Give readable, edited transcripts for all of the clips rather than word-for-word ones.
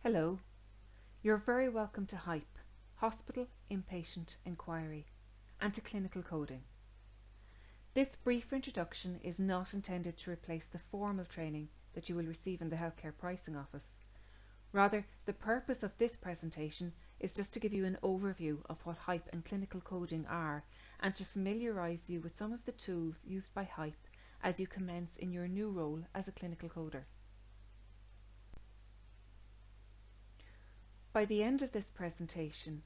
Hello, you're very welcome to HIPE, Hospital Inpatient Inquiry, and to Clinical Coding. This brief introduction is not intended to replace the formal training that you will receive in the Healthcare Pricing Office. Rather, the purpose of this presentation is just to give you an overview of what HIPE and Clinical Coding are and to familiarise you with some of the tools used by HIPE as you commence in your new role as a clinical coder. By the end of this presentation,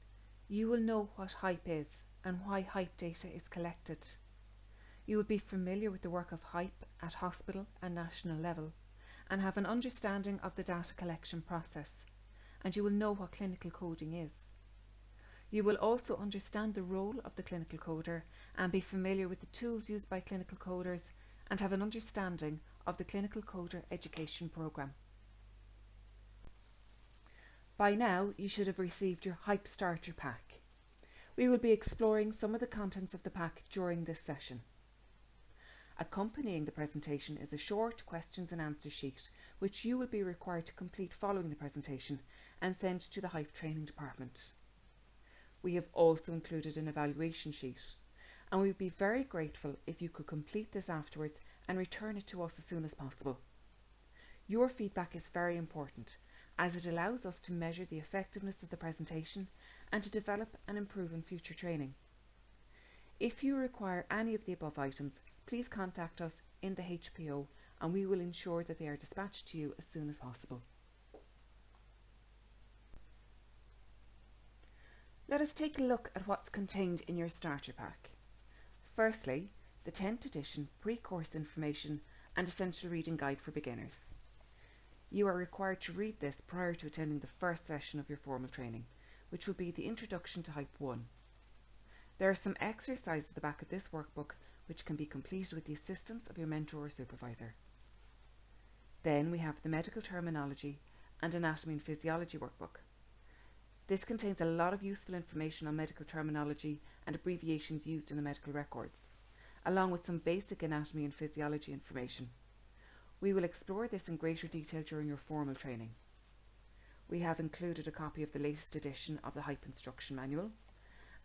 you will know what HIPE is and why HIPE data is collected. You will be familiar with the work of HIPE at hospital and national level and have an understanding of the data collection process, and you will know what clinical coding is. You will also understand the role of the clinical coder and be familiar with the tools used by clinical coders and have an understanding of the Clinical Coder Education Programme. By now, you should have received your HIPE Starter Pack. We will be exploring some of the contents of the pack during this session. Accompanying the presentation is a short questions and answer sheet which you will be required to complete following the presentation and send to the HIPE Training Department. We have also included an evaluation sheet, and we would be very grateful if you could complete this afterwards and return it to us as soon as possible. Your feedback is very important, as it allows us to measure the effectiveness of the presentation and to develop and improve in future training. If you require any of the above items, please contact us in the HPO and we will ensure that they are dispatched to you as soon as possible. Let us take a look at what's contained in your starter pack. Firstly, the 10th edition pre-course information and essential reading guide for beginners. You are required to read this prior to attending the first session of your formal training, which will be the Introduction to HIPE 1. There are some exercises at the back of this workbook which can be completed with the assistance of your mentor or supervisor. Then we have the Medical Terminology and Anatomy and Physiology workbook. This contains a lot of useful information on medical terminology and abbreviations used in the medical records, along with some basic anatomy and physiology information. We will explore this in greater detail during your formal training. We have included a copy of the latest edition of the HIPE Instruction Manual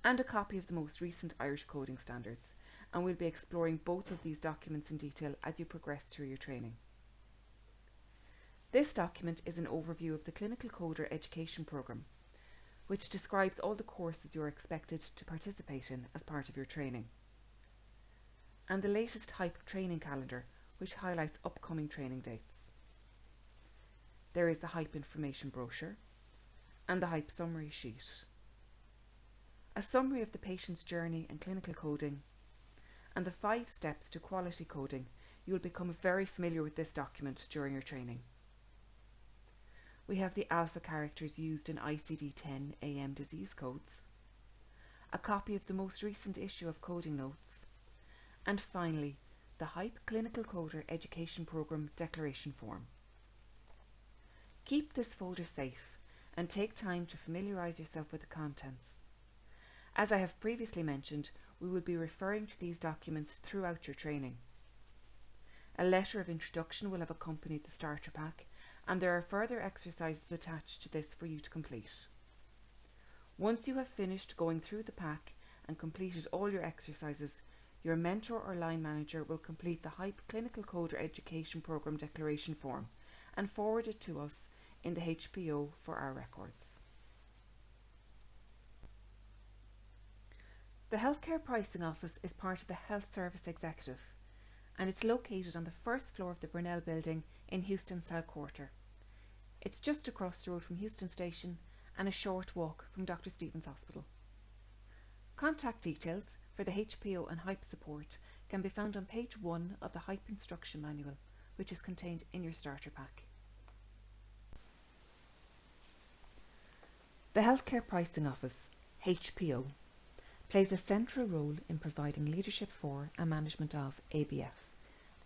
and a copy of the most recent Irish Coding Standards, and we'll be exploring both of these documents in detail as you progress through your training. This document is an overview of the Clinical Coder Education Programme, which describes all the courses you are expected to participate in as part of your training, and the latest HIPE training calendar, which highlights upcoming training dates. There is the HIPE information brochure and the HIPE summary sheet, a summary of the patient's journey in clinical coding, and the 5 steps to quality coding. You will become very familiar with this document during your training. We have the alpha characters used in ICD-10 AM disease codes, a copy of the most recent issue of coding notes, and finally, the HIPE Clinical Coder Education Programme Declaration Form. Keep this folder safe and take time to familiarise yourself with the contents. As I have previously mentioned, we will be referring to these documents throughout your training. A letter of introduction will have accompanied the starter pack, and there are further exercises attached to this for you to complete. Once you have finished going through the pack and completed all your exercises, your mentor or line manager will complete the HIPE Clinical Coder Education Programme Declaration Form and forward it to us in the HPO for our records. The Healthcare Pricing Office is part of the Health Service Executive, and it's located on the first floor of the Brunel building in Houston South Quarter. It's just across the road from Houston Station and a short walk from Dr. Stephen's Hospital. Contact details for the HPO and HIPE support can be found on page 1 of the HIPE Instruction Manual, which is contained in your starter pack. The Healthcare Pricing Office, HPO, plays a central role in providing leadership for and management of ABF,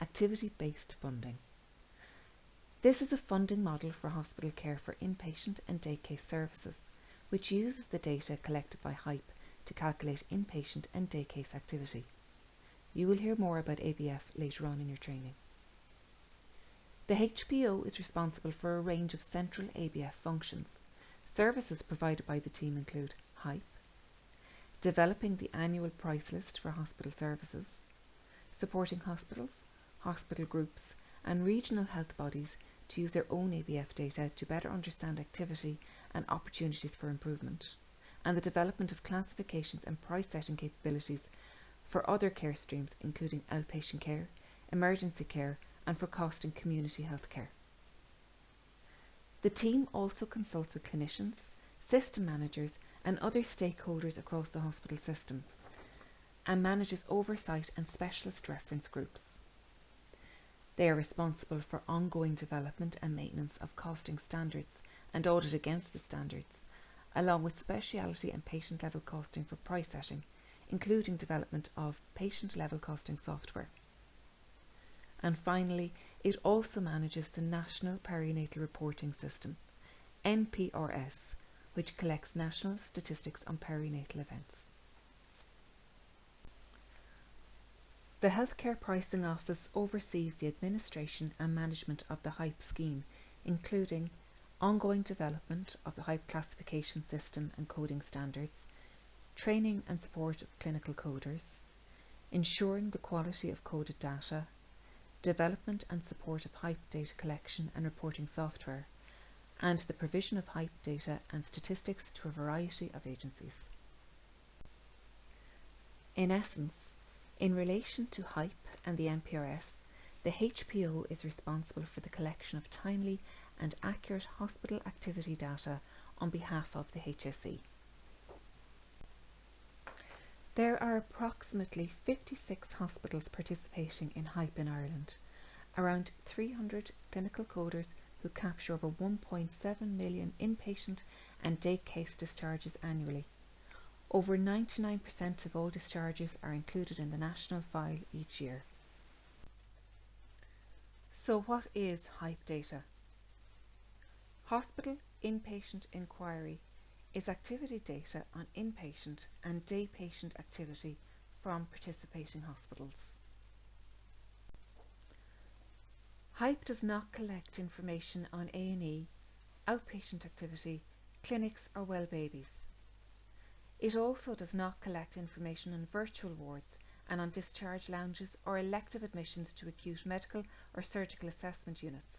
activity-based funding. This is a funding model for hospital care for inpatient and day case services, which uses the data collected by HIPE to calculate inpatient and day case activity. You will hear more about ABF later on in your training. The HPO is responsible for a range of central ABF functions. Services provided by the team include HIPE, developing the annual price list for hospital services, supporting hospitals, hospital groups and regional health bodies to use their own ABF data to better understand activity and opportunities for improvement, and the development of classifications and price setting capabilities for other care streams including outpatient care, emergency care and for costing community health care. The team also consults with clinicians, system managers and other stakeholders across the hospital system and manages oversight and specialist reference groups. They are responsible for ongoing development and maintenance of costing standards and audit against the standards, along with speciality and patient level costing for price setting, including development of patient level costing software. And finally, it also manages the National Perinatal Reporting System, NPRS, which collects national statistics on perinatal events. The Healthcare Pricing Office oversees the administration and management of the HIPE scheme, including ongoing development of the HIPE classification system and coding standards, training and support of clinical coders, ensuring the quality of coded data, development and support of HIPE data collection and reporting software, and the provision of HIPE data and statistics to a variety of agencies. In essence, in relation to HIPE and the NPRS, the HPO is responsible for the collection of timely and accurate hospital activity data on behalf of the HSE. There are approximately 56 hospitals participating in HIPE in Ireland, around 300 clinical coders who capture over 1.7 million inpatient and day case discharges annually. Over 99% of all discharges are included in the national file each year. So what is HIPE data? Hospital Inpatient Inquiry is activity data on inpatient and day patient activity from participating hospitals. HIPE does not collect information on A&E, outpatient activity, clinics or well babies. It also does not collect information on virtual wards and on discharge lounges or elective admissions to acute medical or surgical assessment units.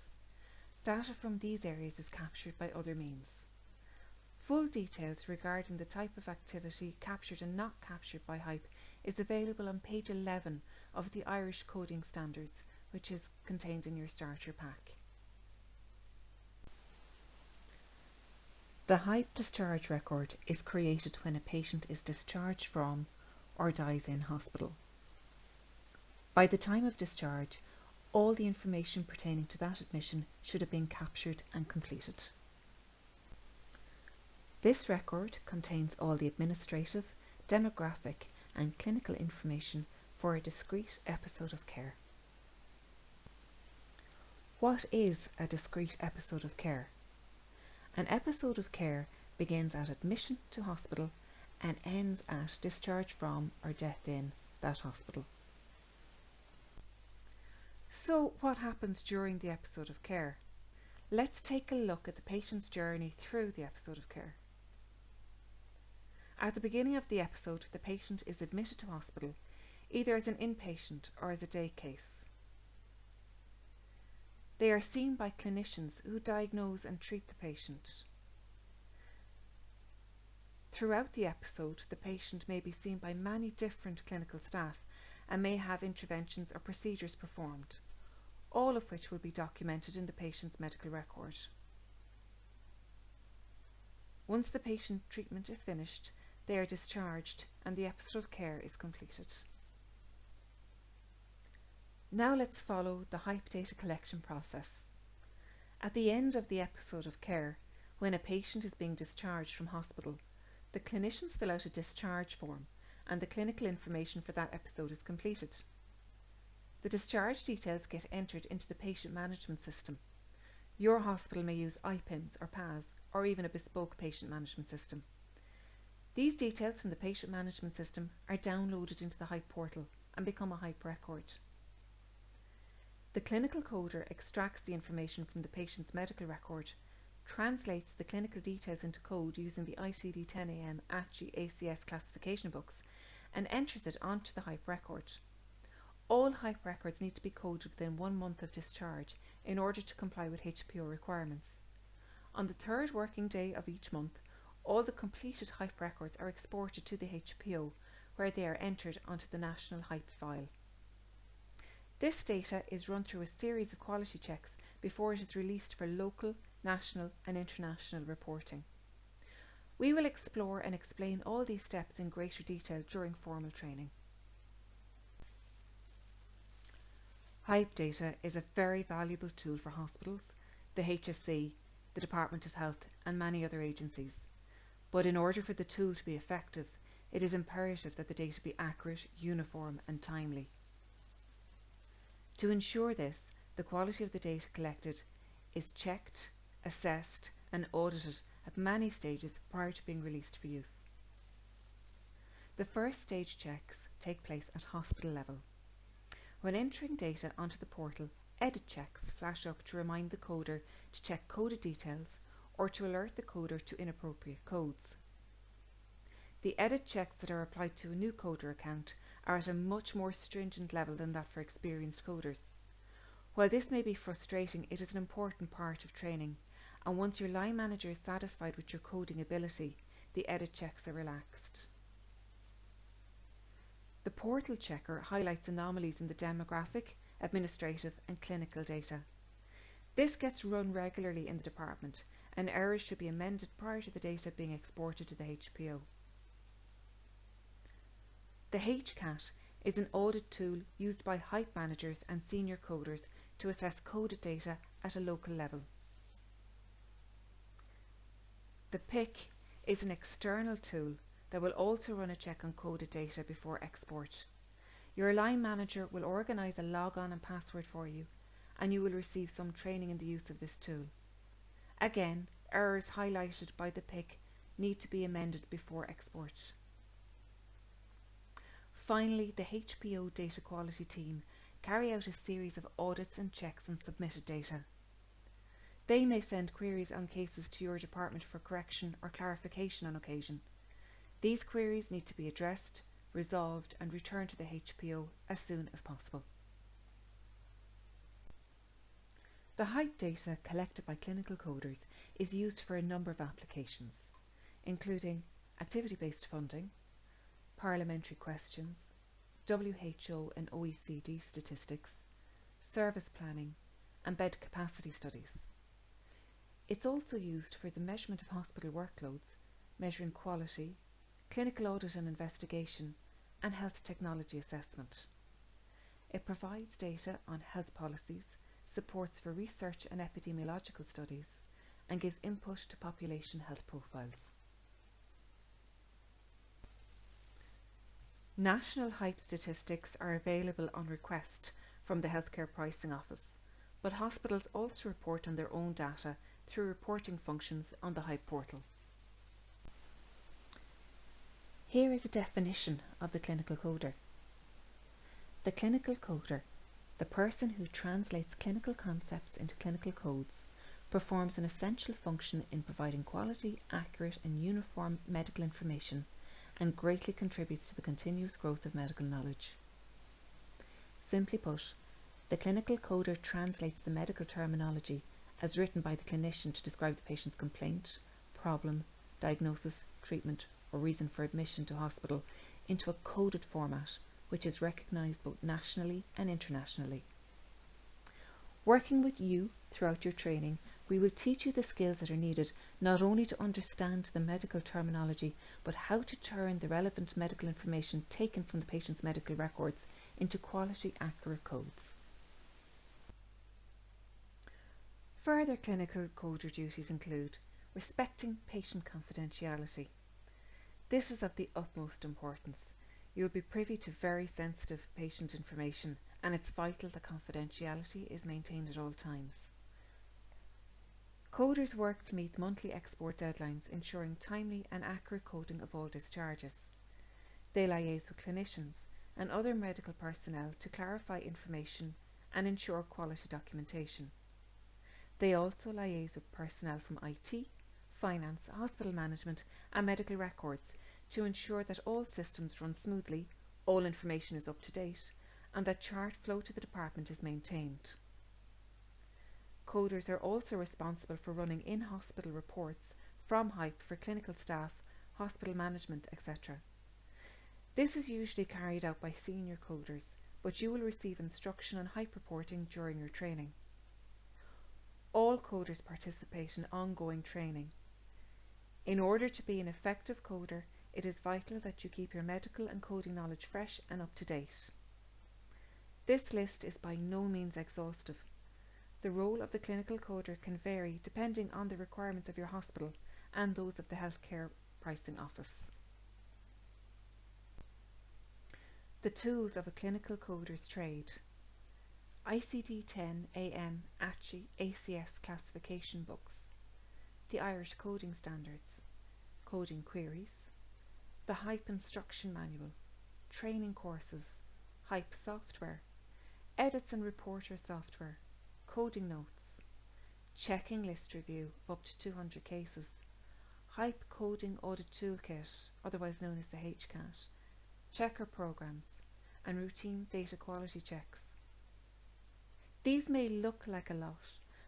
Data from these areas is captured by other means. Full details regarding the type of activity captured and not captured by HIPE is available on page 11 of the Irish Coding Standards, which is contained in your starter pack. The HIPE discharge record is created when a patient is discharged from or dies in hospital. By the time of discharge, all the information pertaining to that admission should have been captured and completed. This record contains all the administrative, demographic and clinical information for a discrete episode of care. What is a discrete episode of care? An episode of care begins at admission to hospital and ends at discharge from or death in that hospital. So what happens during the episode of care? Let's take a look at the patient's journey through the episode of care. At the beginning of the episode, the patient is admitted to hospital, either as an inpatient or as a day case. They are seen by clinicians who diagnose and treat the patient. Throughout the episode, the patient may be seen by many different clinical staff and may have interventions or procedures performed, all of which will be documented in the patient's medical record. Once the patient treatment is finished, they are discharged and the episode of care is completed. Now let's follow the HIPE data collection process. At the end of the episode of care, when a patient is being discharged from hospital, the clinicians fill out a discharge form and the clinical information for that episode is completed. The discharge details get entered into the patient management system. Your hospital may use IPIMS or PAS or even a bespoke patient management system. These details from the patient management system are downloaded into the HIPE portal and become a HIPE record. The clinical coder extracts the information from the patient's medical record, translates the clinical details into code using the ICD-10-AM ACHI ACS classification books, and enters it onto the HIPE record. All HIPE records need to be coded within 1 month of discharge in order to comply with HPO requirements. On the 3rd working day of each month, all the completed HIPE records are exported to the HPO, where they are entered onto the national HIPE file. This data is run through a series of quality checks before it is released for local, national and international reporting. We will explore and explain all these steps in greater detail during formal training. HIPE data is a very valuable tool for hospitals, the HSE, the Department of Health and many other agencies. But in order for the tool to be effective, it is imperative that the data be accurate, uniform and timely. To ensure this, the quality of the data collected is checked, assessed and audited at many stages prior to being released for use. The first stage checks take place at hospital level. When entering data onto the portal, edit checks flash up to remind the coder to check coded details or to alert the coder to inappropriate codes. The edit checks that are applied to a new coder account are at a much more stringent level than that for experienced coders. While this may be frustrating, it is an important part of training, and once your line manager is satisfied with your coding ability, the edit checks are relaxed. The portal checker highlights anomalies in the demographic, administrative and clinical data. This gets run regularly in the department, and errors should be amended prior to the data being exported to the HPO. The HCAT is an audit tool used by HIPE managers and senior coders to assess coded data at a local level. The PIC is an external tool that will also run a check on coded data before export. Your line manager will organise a logon and password for you, and you will receive some training in the use of this tool. Again, errors highlighted by the PIC need to be amended before export. Finally, the HPO data quality team carry out a series of audits and checks on submitted data. They may send queries on cases to your department for correction or clarification on occasion. These queries need to be addressed, resolved and returned to the HPO as soon as possible. The HIPE data collected by clinical coders is used for a number of applications, including activity-based funding, parliamentary questions, WHO and OECD statistics, service planning and bed capacity studies. It's also used for the measurement of hospital workloads, measuring quality, clinical audit and investigation, and health technology assessment. It provides data on health policies, supports for research and epidemiological studies, and gives input to population health profiles. National HIPE statistics are available on request from the Healthcare Pricing Office, but hospitals also report on their own data through reporting functions on the HIPE portal. Here is a definition of the clinical coder. The clinical coder, the person who translates clinical concepts into clinical codes, performs an essential function in providing quality, accurate and uniform medical information and greatly contributes to the continuous growth of medical knowledge. Simply put, the clinical coder translates the medical terminology as written by the clinician to describe the patient's complaint, problem, diagnosis, treatment or reason for admission to hospital into a coded format which is recognised both nationally and internationally. Working with you throughout your training, we will teach you the skills that are needed not only to understand the medical terminology, but how to turn the relevant medical information taken from the patient's medical records into quality, accurate codes. Further clinical coder duties include respecting patient confidentiality. This is of the utmost importance. You will be privy to very sensitive patient information, and it's vital that confidentiality is maintained at all times. Coders work to meet monthly export deadlines, ensuring timely and accurate coding of all discharges. They liaise with clinicians and other medical personnel to clarify information and ensure quality documentation. They also liaise with personnel from IT, finance, hospital management and medical records to ensure that all systems run smoothly, all information is up to date, and that chart flow to the department is maintained. Coders are also responsible for running in-hospital reports from HIPE for clinical staff, hospital management, etc. This is usually carried out by senior coders, but you will receive instruction on HIPE reporting during your training. All coders participate in ongoing training. In order to be an effective coder, it is vital that you keep your medical and coding knowledge fresh and up to date. This list is by no means exhaustive. The role of the clinical coder can vary depending on the requirements of your hospital and those of the Healthcare Pricing Office. The tools of a clinical coder's trade. ICD-10 AM ACHI ACS classification books, the Irish coding standards, coding queries, the HIPE instruction manual, training courses, HIPE software, edits and reporter software, coding notes, checking list review of up to 200 cases, HIPE coding audit toolkit, otherwise known as the HCAT, checker programs, and routine data quality checks. These may look like a lot,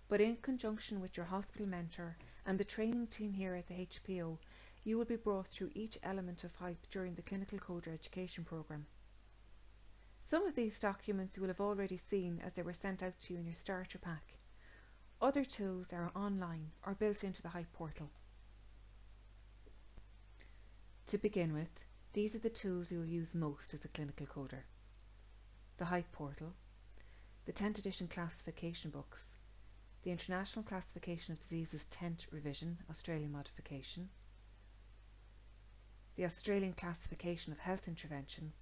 but in conjunction with your hospital mentor and the training team here at the HPO, you will be brought through each element of HIPE during the Clinical Coder Education Programme. Some of these documents you will have already seen as they were sent out to you in your starter pack. Other tools are online or built into the HIPE portal. To begin with, these are the tools you will use most as a clinical coder. The HIPE portal, the 10th edition classification books, the International Classification of Diseases 10th revision, Australian modification, the Australian Classification of Health Interventions,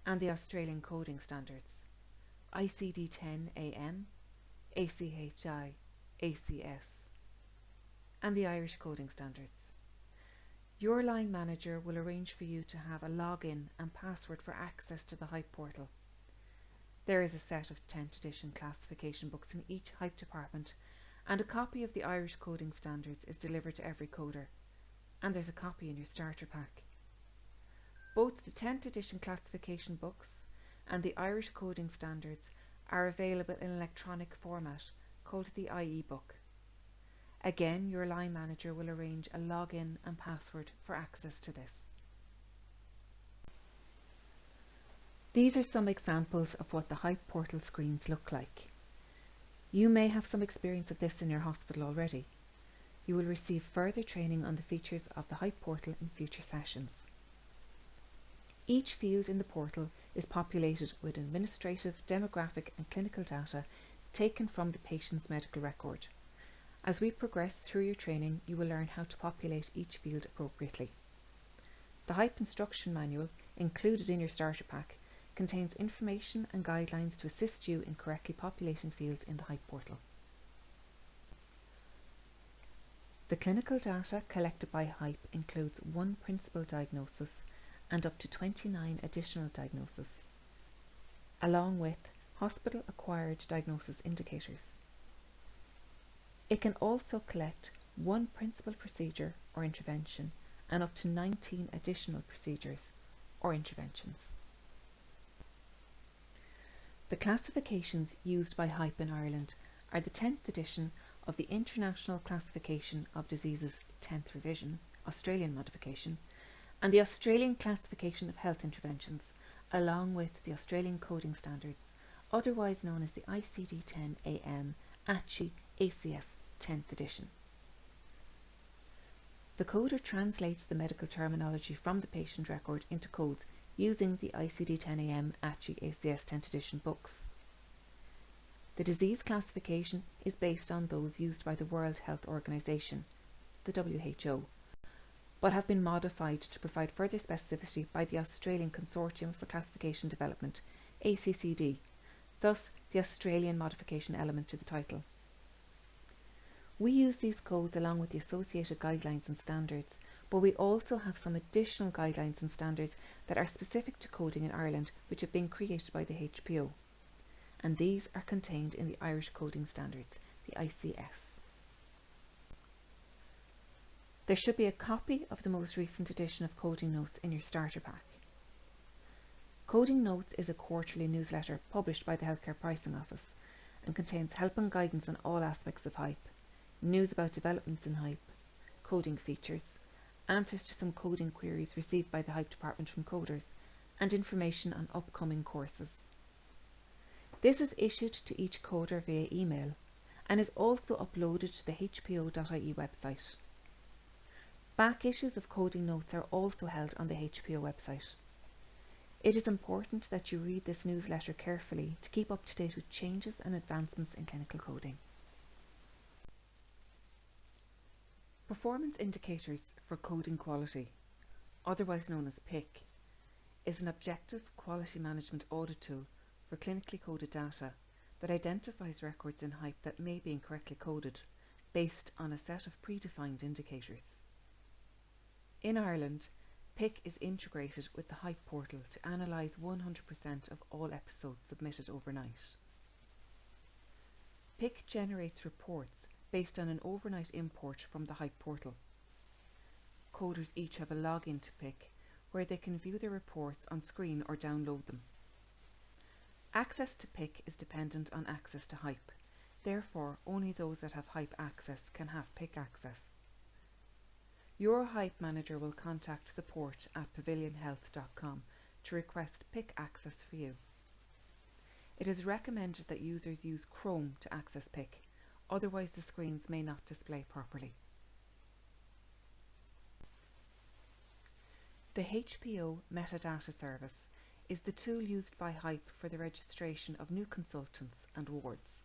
and the Australian Coding Standards, ICD-10 AM, ACHI, ACS, and the Irish Coding Standards. Your line manager will arrange for you to have a login and password for access to the HIPE portal. There is a set of 10th edition classification books in each HIPE department, and a copy of the Irish Coding Standards is delivered to every coder, and there's a copy in your starter pack. Both the 10th edition classification books and the Irish Coding Standards are available in electronic format called the IE book. Again, your line manager will arrange a login and password for access to this. These are some examples of what the HIPE portal screens look like. You may have some experience of this in your hospital already. You will receive further training on the features of the HIPE portal in future sessions. Each field in the portal is populated with administrative, demographic and clinical data taken from the patient's medical record. As we progress through your training, you will learn how to populate each field appropriately. The HIPE instruction manual, included in your starter pack, contains information and guidelines to assist you in correctly populating fields in the HIPE portal. The clinical data collected by HIPE includes one principal diagnosis and up to 29 additional diagnoses, along with hospital-acquired diagnosis indicators. It can also collect one principal procedure or intervention and up to 19 additional procedures or interventions. The classifications used by HIPE in Ireland are the 10th edition of the International Classification of Diseases 10th revision, Australian modification, and the Australian Classification of Health Interventions, along with the Australian Coding Standards, otherwise known as the ICD-10 AM ACHI ACS 10th edition. The coder translates the medical terminology from the patient record into codes using the ICD-10 AM ACHI ACS 10th edition books. The disease classification is based on those used by the World Health Organization, the WHO, but have been modified to provide further specificity by the Australian Consortium for Classification Development, ACCD, thus the Australian modification element to the title. We use these codes along with the associated guidelines and standards, but we also have some additional guidelines and standards that are specific to coding in Ireland, which have been created by the HPO. and these are contained in the Irish Coding Standards, the ICS. There should be a copy of the most recent edition of Coding Notes in your starter pack. Coding Notes is a quarterly newsletter published by the Healthcare Pricing Office and contains help and guidance on all aspects of HIPE, news about developments in HIPE, coding features, answers to some coding queries received by the HIPE department from coders, and information on upcoming courses. This is issued to each coder via email and is also uploaded to the hpo.ie website. Back issues of Coding Notes are also held on the HPO website. It is important that you read this newsletter carefully to keep up to date with changes and advancements in clinical coding. Performance Indicators for Coding Quality, otherwise known as PIC, is an objective quality management audit tool for clinically coded data that identifies records in HIPE that may be incorrectly coded based on a set of predefined indicators. In Ireland, PIC is integrated with the HIPE portal to analyse 100% of all episodes submitted overnight. PIC generates reports based on an overnight import from the HIPE portal. Coders each have a login to PIC where they can view their reports on screen or download them. Access to PIC is dependent on access to HIPE. Therefore, only those that have HIPE access can have PIC access. Your HIPE manager will contact support@pavilionhealth.com to request PIC access for you. It is recommended that users use Chrome to access PIC, otherwise the screens may not display properly. The HPO Metadata Service is the tool used by HIPE for the registration of new consultants and wards.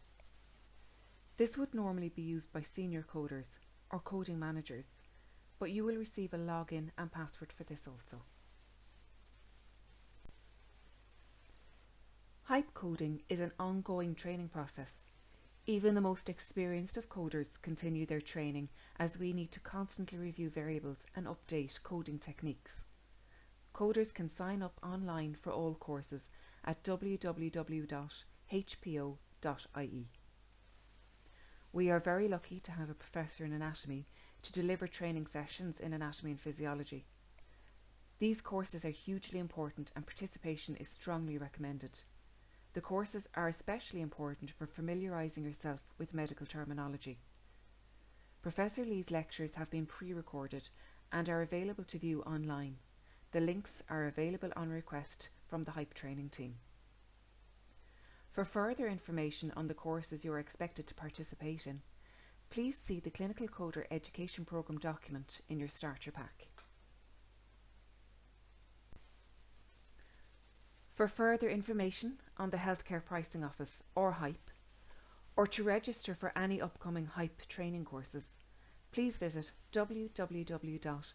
This would normally be used by senior coders or coding managers, but you will receive a login and password for this also. HIPE coding is an ongoing training process. Even the most experienced of coders continue their training as we need to constantly review variables and update coding techniques. Coders can sign up online for all courses at www.hpo.ie. We are very lucky to have a professor in anatomy to deliver training sessions in anatomy and physiology. These courses are hugely important and participation is strongly recommended. The courses are especially important for familiarising yourself with medical terminology. Professor Lee's lectures have been pre-recorded and are available to view online. The links are available on request from the HIPE training team. For further information on the courses you are expected to participate in, please see the Clinical Coder Education Programme document in your starter pack. For further information on the Healthcare Pricing Office or HIPE, or to register for any upcoming HIPE training courses, please visit www.hpo.ie.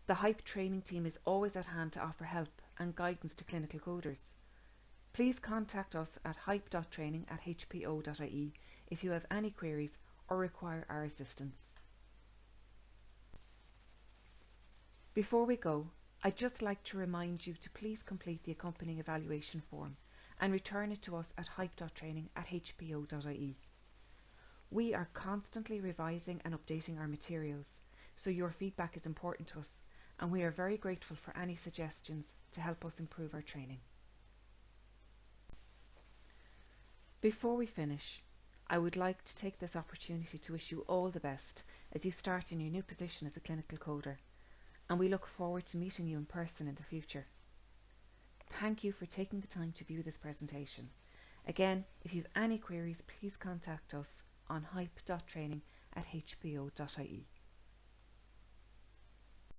The HIPE training team is always at hand to offer help and guidance to clinical coders. Please contact us at hype.training@hpo.ie if you have any queries or require our assistance. Before we go, I'd just like to remind you to please complete the accompanying evaluation form and return it to us at hype.training@hpo.ie. We are constantly revising and updating our materials, so your feedback is important to us, and we are very grateful for any suggestions to help us improve our training. Before we finish, I would like to take this opportunity to wish you all the best as you start in your new position as a clinical coder, and we look forward to meeting you in person in the future. Thank you for taking the time to view this presentation. Again, if you have any queries, please contact us on hype.training@hpo.ie.